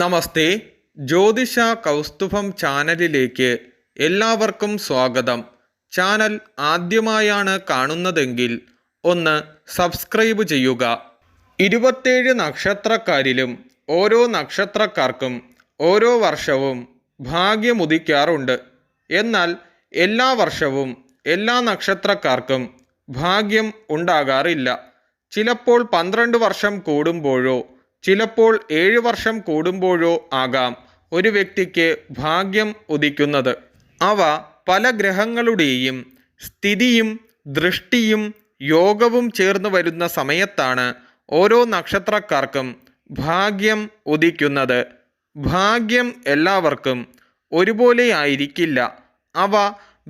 നമസ്തേ. ജ്യോതിഷ കൗസ്തുഭം ചാനലിലേക്ക് എല്ലാവർക്കും സ്വാഗതം. ചാനൽ ആദ്യമായാണ് കാണുന്നതെങ്കിൽ ഒന്ന് സബ്സ്ക്രൈബ് ചെയ്യുക. 27 നക്ഷത്രക്കാരിലും ഓരോ നക്ഷത്രക്കാർക്കും ഓരോ വർഷവും ഭാഗ്യമുദിക്കാറുണ്ട്. എന്നാൽ എല്ലാ വർഷവും എല്ലാ നക്ഷത്രക്കാർക്കും ഭാഗ്യം ഉണ്ടാകാറില്ല. ചിലപ്പോൾ 12 വർഷം കൂടുമ്പോഴോ ചിലപ്പോൾ 7 വർഷം കൂടുമ്പോഴോ ആകാം ഒരു വ്യക്തിക്ക് ഭാഗ്യം ഉദിക്കുന്നത്. അവ പല ഗ്രഹങ്ങളുടെയും സ്ഥിതിയും ദൃഷ്ടിയും യോഗവും ചേർന്ന് വരുന്ന സമയത്താണ് ഓരോ നക്ഷത്രക്കാർക്കും ഭാഗ്യം ഉദിക്കുന്നത്. ഭാഗ്യം എല്ലാവർക്കും ഒരുപോലെ ആയിരിക്കില്ല. അവ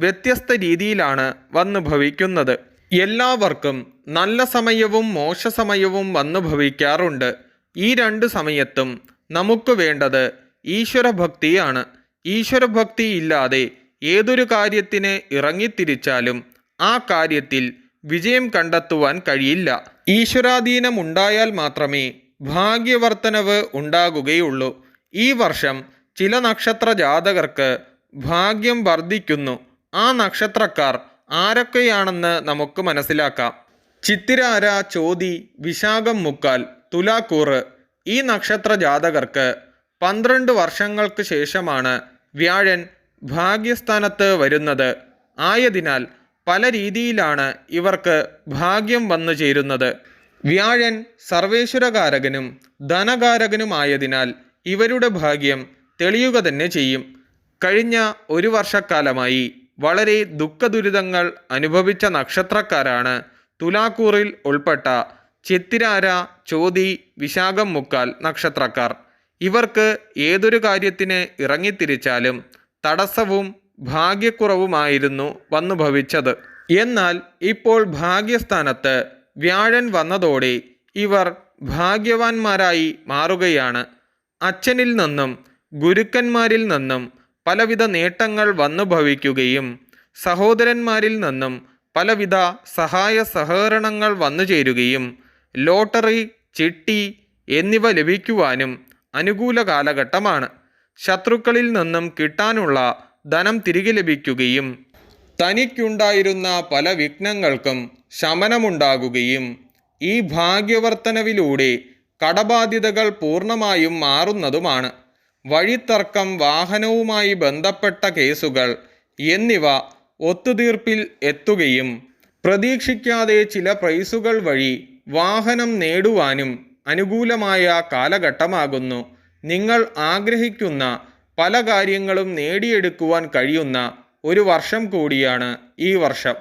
വ്യത്യസ്ത രീതിയിലാണ് വന്നു ഭവിക്കുന്നത്. എല്ലാവർക്കും നല്ല സമയവും മോശ സമയവും വന്നു ഭവിക്കാറുണ്ട്. ഈ രണ്ട് സമയത്തും നമുക്ക് വേണ്ടത് ഈശ്വരഭക്തിയാണ്. ഈശ്വരഭക്തി ഇല്ലാതെ ഏതൊരു കാര്യത്തിന് ഇറങ്ങിത്തിരിച്ചാലും ആ കാര്യത്തിൽ വിജയം കണ്ടെത്തുവാൻ കഴിയില്ല. ഈശ്വരാധീനമുണ്ടായാൽ മാത്രമേ ഭാഗ്യവർദ്ധനവ് ഉണ്ടാകുകയുള്ളൂ. ഈ വർഷം ചില നക്ഷത്ര ജാതകർക്ക് ഭാഗ്യം വർദ്ധിക്കുന്നു. ആ നക്ഷത്രക്കാർ ആരൊക്കെയാണെന്ന് നമുക്ക് മനസ്സിലാക്കാം. ചിത്തിരാര, ചോതി, വിശാഖം, മുക്കാൽ, തുലാക്കൂറ് ഈ നക്ഷത്ര ജാതകർക്ക് 12 വർഷങ്ങൾക്ക് ശേഷമാണ് വ്യാഴൻ ഭാഗ്യസ്ഥാനത്ത് വരുന്നത്. ആയതിനാൽ പല രീതിയിലാണ് ഇവർക്ക് ഭാഗ്യം വന്നു ചേരുന്നത്. വ്യാഴൻ സർവേശ്വരകാരകനും ധനകാരകനുമായതിനാൽ ഇവരുടെ ഭാഗ്യം തെളിയുക തന്നെ ചെയ്യും. കഴിഞ്ഞ ഒരു വർഷക്കാലമായി വളരെ ദുഃഖദുരിതങ്ങൾ അനുഭവിച്ച നക്ഷത്രക്കാരാണ് തുലാക്കൂറിൽ ഉൾപ്പെട്ട ചിത്തിരാര, ചോതി, വിശാഖം, മുക്കാൽ നക്ഷത്രക്കാർ. ഇവർക്ക് ഏതൊരു കാര്യത്തിന് ഇറങ്ങിത്തിരിച്ചാലും തടസ്സവും ഭാഗ്യക്കുറവുമായിരുന്നു വന്നു ഭവിച്ചത്. എന്നാൽ ഇപ്പോൾ ഭാഗ്യസ്ഥാനത്ത് വ്യാഴൻ വന്നതോടെ ഇവർ ഭാഗ്യവാന്മാരായി മാറുകയാണ്. അച്ഛനിൽ നിന്നും ഗുരുക്കന്മാരിൽ നിന്നും പലവിധ നേട്ടങ്ങൾ വന്നു ഭവിക്കുകയും സഹോദരന്മാരിൽ നിന്നും പലവിധ സഹായ സഹകരണങ്ങൾ വന്നു ചേരുകയും ലോട്ടറി, ചിട്ടി എന്നിവ ലഭിക്കുവാനും അനുകൂല കാലഘട്ടമാണ്. ശത്രുക്കളിൽ നിന്നും കിട്ടാനുള്ള ധനം തിരികെ ലഭിക്കുകയും തനിക്കുണ്ടായിരുന്ന പല വിഘ്നങ്ങൾക്കും ശമനമുണ്ടാകുകയും ഈ ഭാഗ്യവർദ്ധനവിലൂടെ കടബാധ്യതകൾ പൂർണ്ണമായും മാറുന്നതുമാണ്. വഴിത്തർക്കം, വാഹനവുമായി ബന്ധപ്പെട്ട കേസുകൾ എന്നിവ ഒത്തുതീർപ്പിൽ എത്തുകയും പ്രതീക്ഷിക്കാതെ ചില പ്രൈസുകൾ വഴി വാഹനം നേടുവാനും അനുകൂലമായ കാലഘട്ടമാകുന്നു. നിങ്ങൾ ആഗ്രഹിക്കുന്ന പല കാര്യങ്ങളും നേടിയെടുക്കുവാൻ കഴിയുന്ന ഒരു വർഷം കൂടിയാണ് ഈ വർഷം.